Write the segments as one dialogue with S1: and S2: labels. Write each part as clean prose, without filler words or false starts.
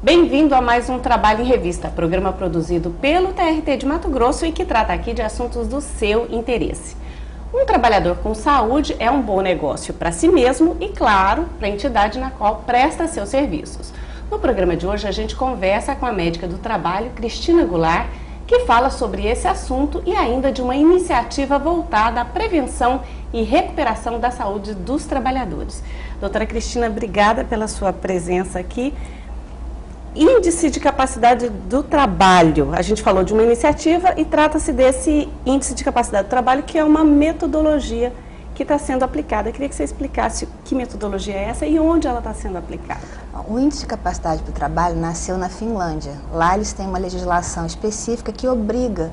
S1: Bem-vindo a mais um Trabalho em Revista, programa produzido pelo TRT de Mato Grosso e que trata aqui de assuntos do seu interesse. Um trabalhador com saúde é um bom negócio para si mesmo e, claro, para a entidade na qual presta seus serviços. No programa de hoje a gente conversa com a médica do trabalho, Cristina Goulart, que fala sobre esse assunto e ainda de uma iniciativa voltada à prevenção e recuperação da saúde dos trabalhadores. Doutora Cristina, obrigada pela sua presença aqui. Índice de capacidade do trabalho. A gente falou de uma iniciativa e trata-se desse índice de capacidade do trabalho, que é uma metodologia que está sendo aplicada. Eu queria que você explicasse que metodologia é essa e onde ela está sendo aplicada.
S2: O índice de capacidade para o trabalho nasceu na Finlândia. Lá eles têm uma legislação específica que obriga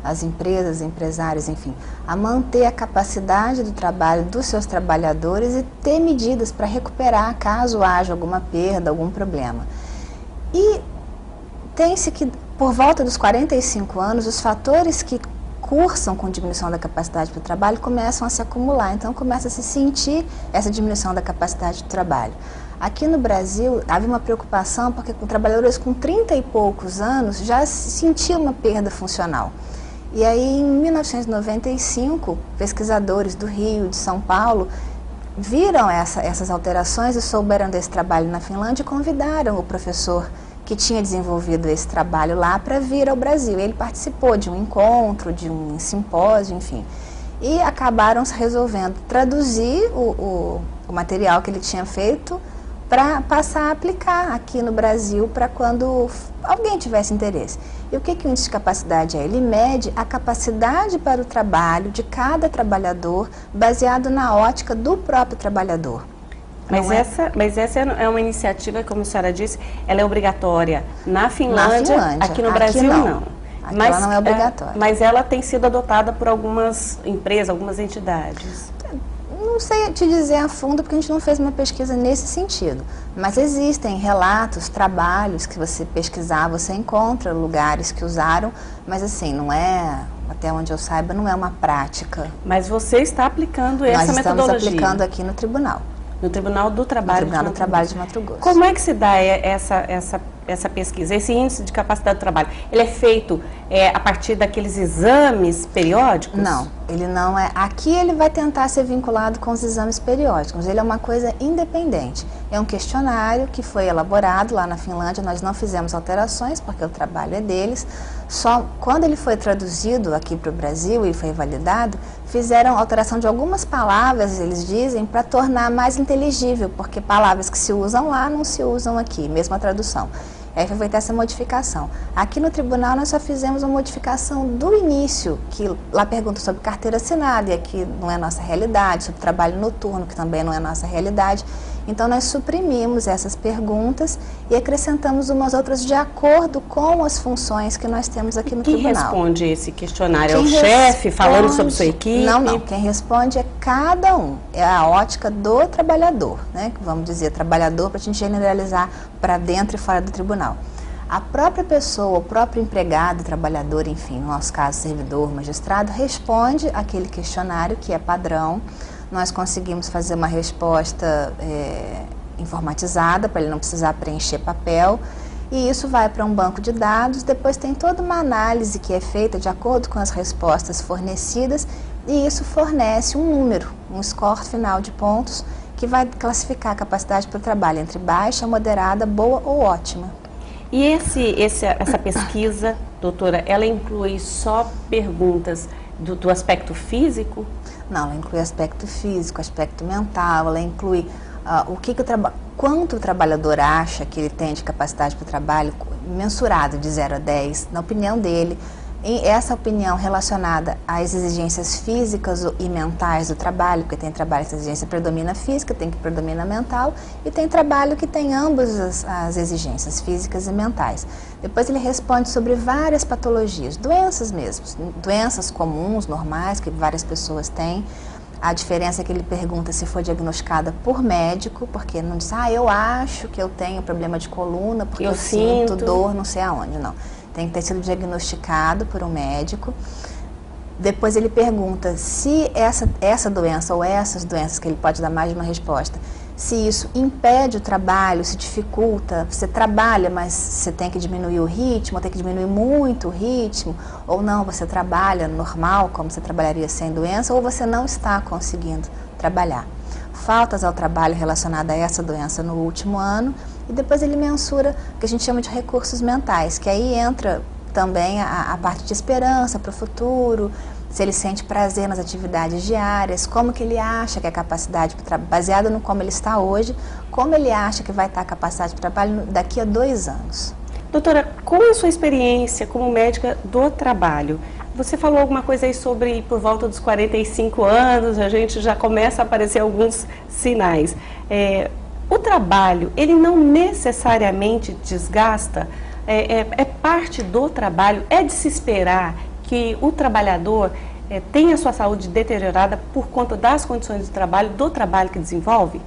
S2: as empresas, empresários, enfim, a manter a capacidade do trabalho dos seus trabalhadores e ter medidas para recuperar caso haja alguma perda, algum problema. E tem-se que, por volta dos 45 anos, os fatores que cursam com diminuição da capacidade para o trabalho começam a se acumular, então começa a se sentir essa diminuição da capacidade do trabalho. Aqui no Brasil, havia uma preocupação porque com trabalhadores com 30 e poucos anos já se sentia uma perda funcional. E aí, em 1995, pesquisadores do Rio, de São Paulo, viram essas alterações e souberam desse trabalho na Finlândia e convidaram o professor que tinha desenvolvido esse trabalho lá para vir ao Brasil. Ele participou de um encontro, de um simpósio, enfim. E acabaram resolvendo traduzir o material que ele tinha feito para passar a aplicar aqui no Brasil para quando alguém tivesse interesse. E o que o índice de capacidade é? Ele mede a capacidade para o trabalho de cada trabalhador baseado na ótica do próprio trabalhador.
S1: Mas essa é uma iniciativa, como a senhora disse, ela é obrigatória na Finlândia, aqui no Brasil não.
S2: Aqui ela não é obrigatória.
S1: Mas ela tem sido adotada por algumas empresas, algumas entidades.
S2: Não sei te dizer a fundo, porque a gente não fez uma pesquisa nesse sentido. Mas existem relatos, trabalhos que você pesquisar, você encontra lugares que usaram, mas assim, não é, até onde eu saiba, não é uma prática.
S1: Mas você está aplicando essa metodologia?
S2: Nós estamos aplicando aqui no tribunal.
S1: No Tribunal do Trabalho,
S2: de Mato Grosso.
S1: Como é que se dá essa pesquisa, esse índice de capacidade do trabalho? Ele é feito a partir daqueles exames periódicos?
S2: Não, ele não é. Aqui ele vai tentar ser vinculado com os exames periódicos. Ele é uma coisa independente. É um questionário que foi elaborado lá na Finlândia. Nós não fizemos alterações, porque o trabalho é deles. Só quando ele foi traduzido aqui para o Brasil e foi validado, fizeram alteração de algumas palavras, eles dizem, para tornar mais inteligível, porque palavras que se usam lá não se usam aqui, mesmo a tradução. Aí foi feita essa modificação. Aqui no tribunal nós só fizemos uma modificação do início, que lá pergunta sobre carteira assinada, e aqui não é nossa realidade, sobre trabalho noturno, que também não é nossa realidade. Então nós suprimimos essas perguntas e acrescentamos umas outras de acordo com as funções que nós temos aqui no tribunal.
S1: Quem responde esse questionário? É o chefe falando sobre sua equipe?
S2: Não. Quem responde é cada um. É a ótica do trabalhador, né? Vamos dizer, trabalhador, para a gente generalizar para dentro e fora do tribunal. A própria pessoa, o próprio empregado, trabalhador, enfim, no nosso caso, servidor, magistrado, responde aquele questionário que é padrão. Nós conseguimos fazer uma resposta informatizada, para ele não precisar preencher papel, e isso vai para um banco de dados. Depois tem toda uma análise que é feita de acordo com as respostas fornecidas, e isso fornece um número, um score final de pontos, que vai classificar a capacidade para o trabalho entre baixa, moderada, boa ou ótima.
S1: E essa pesquisa, doutora, ela inclui só perguntas do aspecto físico?
S2: Não, ela inclui aspecto físico, aspecto mental, ela inclui quanto o trabalhador acha que ele tem de capacidade para o trabalho, mensurado de 0 a 10, na opinião dele. E essa opinião relacionada às exigências físicas e mentais do trabalho, porque tem trabalho que a exigência predomina física, tem que predomina mental, e tem trabalho que tem ambas as exigências físicas e mentais. Depois ele responde sobre várias patologias, doenças mesmo, doenças comuns, normais, que várias pessoas têm. A diferença é que ele pergunta se foi diagnosticada por médico, porque não diz, eu acho que eu tenho problema de coluna, porque eu sinto dor não sei aonde, não. Tem que ter sido diagnosticado por um médico. Depois ele pergunta se essa doença ou essas doenças, que ele pode dar mais de uma resposta, se isso impede o trabalho, se dificulta, você trabalha, mas você tem que diminuir o ritmo, tem que diminuir muito o ritmo, ou não, você trabalha normal, como você trabalharia sem doença, ou você não está conseguindo trabalhar. Faltas ao trabalho relacionadas a essa doença no último ano, e depois ele mensura o que a gente chama de recursos mentais, que aí entra também a parte de esperança para o futuro, se ele sente prazer nas atividades diárias, como que ele acha que é a capacidade, baseado no como ele está hoje, como ele acha que vai estar a capacidade de trabalho daqui a 2 anos.
S1: Doutora, com a sua experiência como médica do trabalho, você falou alguma coisa aí sobre por volta dos 45 anos, a gente já começa a aparecer alguns sinais. O trabalho, ele não necessariamente desgasta, é parte do trabalho, é de se esperar que o trabalhador tenha sua saúde deteriorada por conta das condições de trabalho, do trabalho que desenvolve?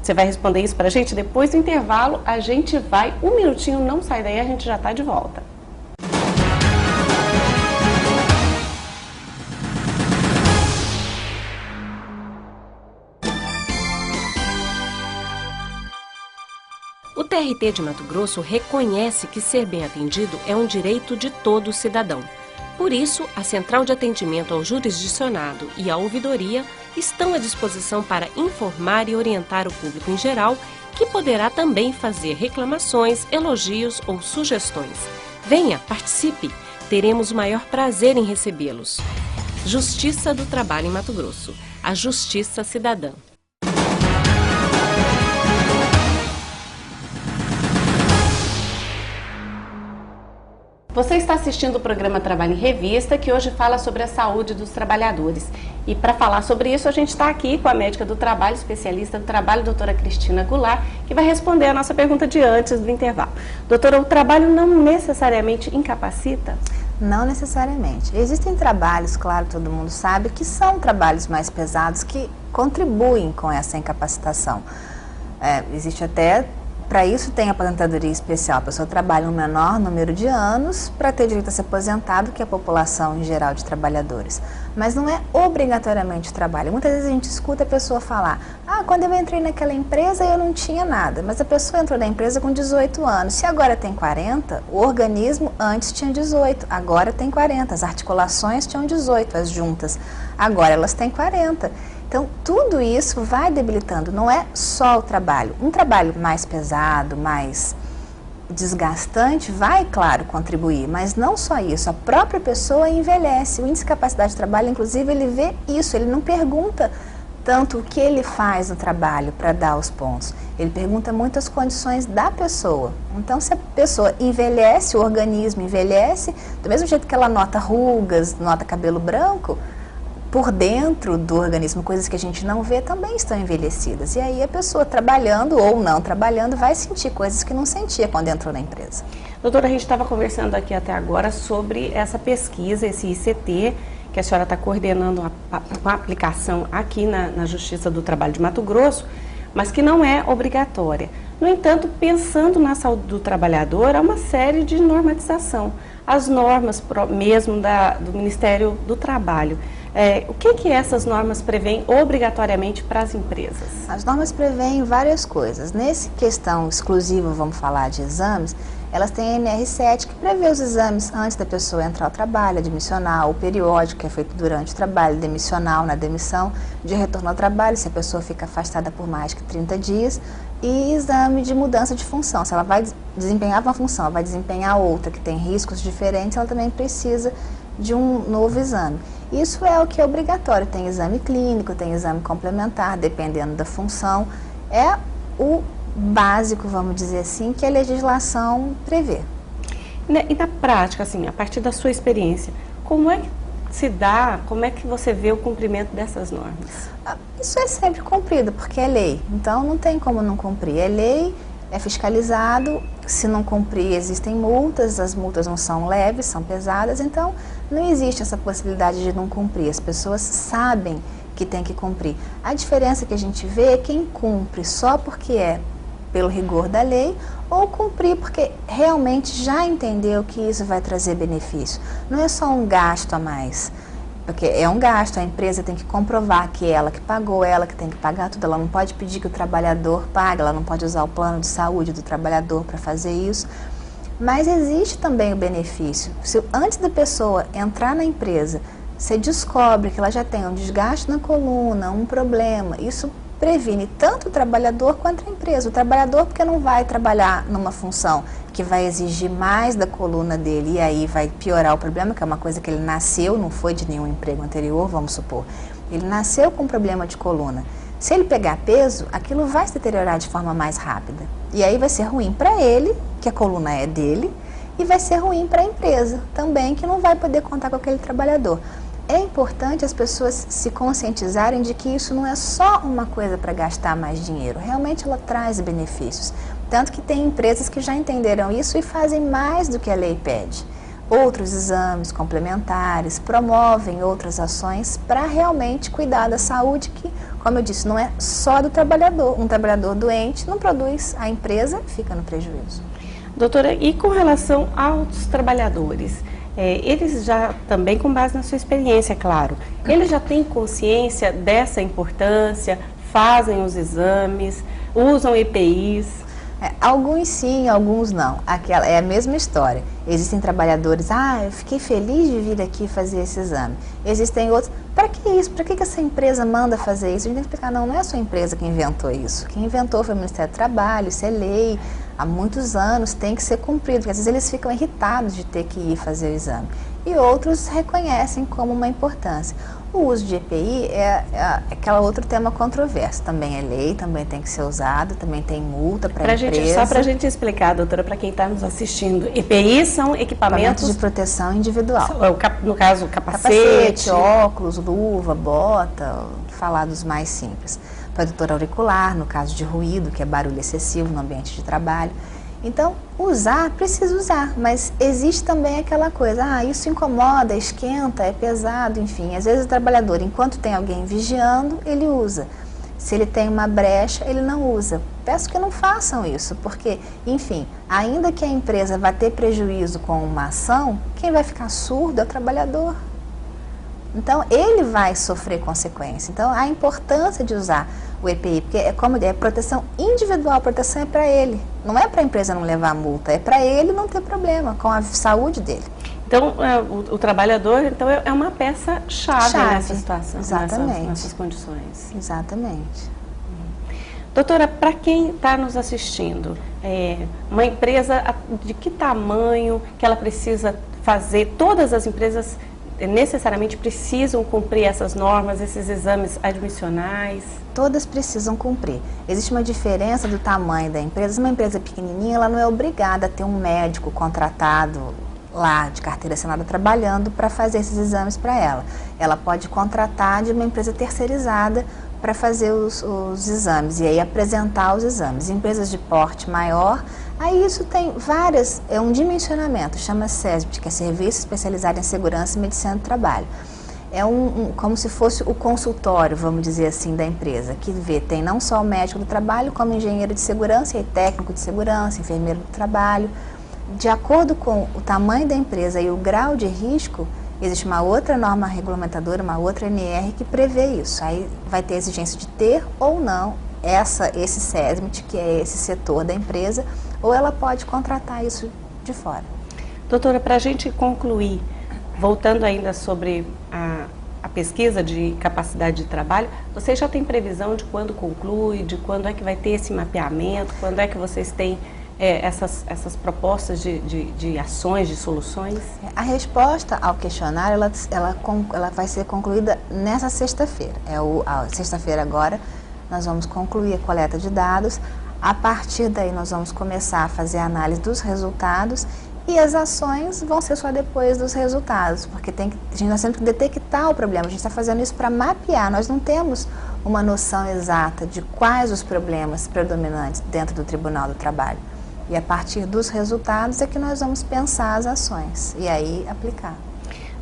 S1: Você vai responder isso para a gente? Depois do intervalo, a gente vai, um minutinho, não sai daí, a gente já está de volta. O TRT de Mato Grosso reconhece que ser bem atendido é um direito de todo cidadão. Por isso, a Central de Atendimento ao Jurisdicionado e a Ouvidoria estão à disposição para informar e orientar o público em geral, que poderá também fazer reclamações, elogios ou sugestões. Venha, participe! Teremos o maior prazer em recebê-los. Justiça do Trabalho em Mato Grosso. A Justiça Cidadã. Você está assistindo o programa Trabalho em Revista, que hoje fala sobre a saúde dos trabalhadores. E para falar sobre isso, a gente está aqui com a médica do trabalho, especialista do trabalho, doutora Cristina Goulart, que vai responder a nossa pergunta de antes do intervalo. Doutora, o trabalho não necessariamente incapacita?
S2: Não necessariamente. Existem trabalhos, claro, todo mundo sabe, que são trabalhos mais pesados, que contribuem com essa incapacitação. Existe até... Para isso tem a aposentadoria especial, a pessoa trabalha um menor número de anos para ter direito a ser aposentado, que é a população em geral de trabalhadores. Mas não é obrigatoriamente o trabalho. Muitas vezes a gente escuta a pessoa falar, quando eu entrei naquela empresa eu não tinha nada, mas a pessoa entrou na empresa com 18 anos. Se agora tem 40, o organismo antes tinha 18, agora tem 40, as articulações tinham 18, as juntas, agora elas têm 40. Então, tudo isso vai debilitando, não é só o trabalho. Um trabalho mais pesado, mais desgastante, vai, claro, contribuir, mas não só isso. A própria pessoa envelhece. O índice de capacidade de trabalho, inclusive, ele vê isso, ele não pergunta tanto o que ele faz no trabalho para dar os pontos. Ele pergunta muito as condições da pessoa. Então, se a pessoa envelhece, o organismo envelhece, do mesmo jeito que ela nota rugas, nota cabelo branco, por dentro do organismo, coisas que a gente não vê, também estão envelhecidas. E aí a pessoa trabalhando ou não trabalhando vai sentir coisas que não sentia quando entrou na empresa.
S1: Doutora, a gente estava conversando aqui até agora sobre essa pesquisa, esse ICT, que a senhora está coordenando a aplicação aqui na Justiça do Trabalho de Mato Grosso, mas que não é obrigatória. No entanto, pensando na saúde do trabalhador, há uma série de normatização. As normas mesmo do Ministério do Trabalho. O que essas normas prevêem obrigatoriamente para as empresas?
S2: As normas prevêem várias coisas. Nessa questão exclusiva, vamos falar de exames, elas têm a NR7, que prevê os exames antes da pessoa entrar ao trabalho, admissional, o periódico, que é feito durante o trabalho, demissional, na demissão, de retorno ao trabalho, se a pessoa fica afastada por mais que 30 dias, e exame de mudança de função. Se ela vai desempenhar uma função, ela vai desempenhar outra, que tem riscos diferentes, ela também precisa de um novo exame. Isso é o que é obrigatório, tem exame clínico, tem exame complementar, dependendo da função. É o básico, vamos dizer assim, que a legislação prevê.
S1: E na prática, assim, a partir da sua experiência, como é que se dá, como é que você vê o cumprimento dessas normas?
S2: Isso é sempre cumprido, porque é lei, então não tem como não cumprir. É lei, é fiscalizado, se não cumprir existem multas, as multas não são leves, são pesadas, então não existe essa possibilidade de não cumprir, as pessoas sabem que tem que cumprir. A diferença que a gente vê é quem cumpre só porque é pelo rigor da lei ou cumprir porque realmente já entendeu que isso vai trazer benefício. Não é só um gasto a mais. Porque é um gasto, a empresa tem que comprovar que é ela que pagou, ela que tem que pagar tudo, ela não pode pedir que o trabalhador pague, ela não pode usar o plano de saúde do trabalhador para fazer isso. Mas existe também o benefício. Se antes da pessoa entrar na empresa, você descobre que ela já tem um desgaste na coluna, um problema, isso previne tanto o trabalhador quanto a empresa. O trabalhador porque não vai trabalhar numa função que vai exigir mais da coluna dele e aí vai piorar o problema, que é uma coisa que ele nasceu, não foi de nenhum emprego anterior, vamos supor. Ele nasceu com um problema de coluna. Se ele pegar peso, aquilo vai se deteriorar de forma mais rápida. E aí vai ser ruim para ele, que a coluna é dele, e vai ser ruim para a empresa também, que não vai poder contar com aquele trabalhador. É importante as pessoas se conscientizarem de que isso não é só uma coisa para gastar mais dinheiro, realmente ela traz benefícios. Tanto que tem empresas que já entenderam isso e fazem mais do que a lei pede. Outros exames complementares, promovem outras ações para realmente cuidar da saúde que, como eu disse, não é só do trabalhador. Um trabalhador doente não produz, a empresa fica no prejuízo.
S1: Doutora, e com relação aos trabalhadores? Eles já, também com base na sua experiência, claro, eles já têm consciência dessa importância, fazem os exames, usam EPIs?
S2: Alguns sim, alguns não. É a mesma história. Existem trabalhadores, eu fiquei feliz de vir aqui fazer esse exame. Existem outros, para que isso? Para que essa empresa manda fazer isso? A gente tem que explicar, não é a sua empresa que inventou isso. Quem inventou foi o Ministério do Trabalho, isso é lei. Há muitos anos tem que ser cumprido, porque às vezes eles ficam irritados de ter que ir fazer o exame. E outros reconhecem como uma importância. O uso de EPI é aquele outro tema controverso. Também é lei, também tem que ser usado, também tem multa para a empresa.
S1: Só para a gente explicar, doutora, para quem está nos assistindo, EPI são equipamentos
S2: de proteção individual.
S1: No caso, capacete,
S2: óculos, luva, bota, falar dos mais simples. Protetor auricular, no caso de ruído, que é barulho excessivo no ambiente de trabalho. Então, precisa usar, mas existe também aquela coisa, isso incomoda, esquenta, é pesado, enfim. Às vezes o trabalhador, enquanto tem alguém vigiando, ele usa. Se ele tem uma brecha, ele não usa. Peço que não façam isso, porque, enfim, ainda que a empresa vá ter prejuízo com uma ação, quem vai ficar surdo é o trabalhador. Então, ele vai sofrer consequência. Então, a importância de usar o EPI, porque é proteção individual, a proteção é para ele. Não é para a empresa não levar a multa, é para ele não ter problema com a saúde dele.
S1: Então, o trabalhador é uma peça-chave nessa situação,
S2: exatamente.
S1: Nessas condições.
S2: Exatamente.
S1: Doutora, para quem está nos assistindo, uma empresa de que tamanho que ela precisa fazer? Todas as empresas necessariamente precisam cumprir essas normas, esses exames admissionais?
S2: Todas precisam cumprir. Existe uma diferença do tamanho da empresa. Uma empresa pequenininha, ela não é obrigada a ter um médico contratado lá de carteira assinada trabalhando para fazer esses exames para ela. Ela pode contratar de uma empresa terceirizada para fazer os exames e aí apresentar os exames. Empresas de porte maior, aí isso tem é um dimensionamento, chama SESBT, que é Serviço Especializado em Segurança e Medicina do Trabalho. É como se fosse o consultório, vamos dizer assim, da empresa, que tem não só o médico do trabalho, como engenheiro de segurança, e técnico de segurança, enfermeiro do trabalho. De acordo com o tamanho da empresa e o grau de risco, existe uma outra norma regulamentadora, uma outra NR que prevê isso. Aí vai ter exigência de ter ou não esse SESMIT, que é esse setor da empresa, ou ela pode contratar isso de fora.
S1: Doutora, para a gente concluir, voltando ainda sobre a pesquisa de capacidade de trabalho, vocês já têm previsão de quando conclui, de quando é que vai ter esse mapeamento, quando é que vocês têm essas propostas de ações, de soluções? A
S2: resposta ao questionário, ela vai ser concluída nessa sexta-feira. Sexta-feira agora, nós vamos concluir a coleta de dados. A partir daí, nós vamos começar a fazer a análise dos resultados e as ações vão ser só depois dos resultados, porque nós temos que detectar o problema. A gente está fazendo isso para mapear, nós não temos uma noção exata de quais os problemas predominantes dentro do Tribunal do Trabalho. E a partir dos resultados é que nós vamos pensar as ações e aí aplicar.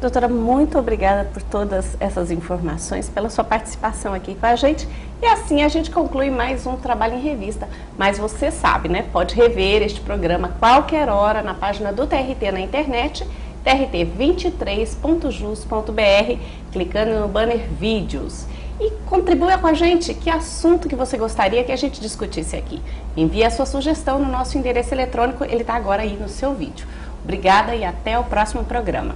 S1: Doutora, muito obrigada por todas essas informações, pela sua participação aqui com a gente. E assim a gente conclui mais um Trabalho em Revista. Mas você sabe, né? Pode rever este programa a qualquer hora na página do TRT na internet trt23.jus.br, clicando no banner Vídeos. E contribua com a gente. Que assunto que você gostaria que a gente discutisse aqui? Envie a sua sugestão no nosso endereço eletrônico, ele está agora aí no seu vídeo. Obrigada e até o próximo programa.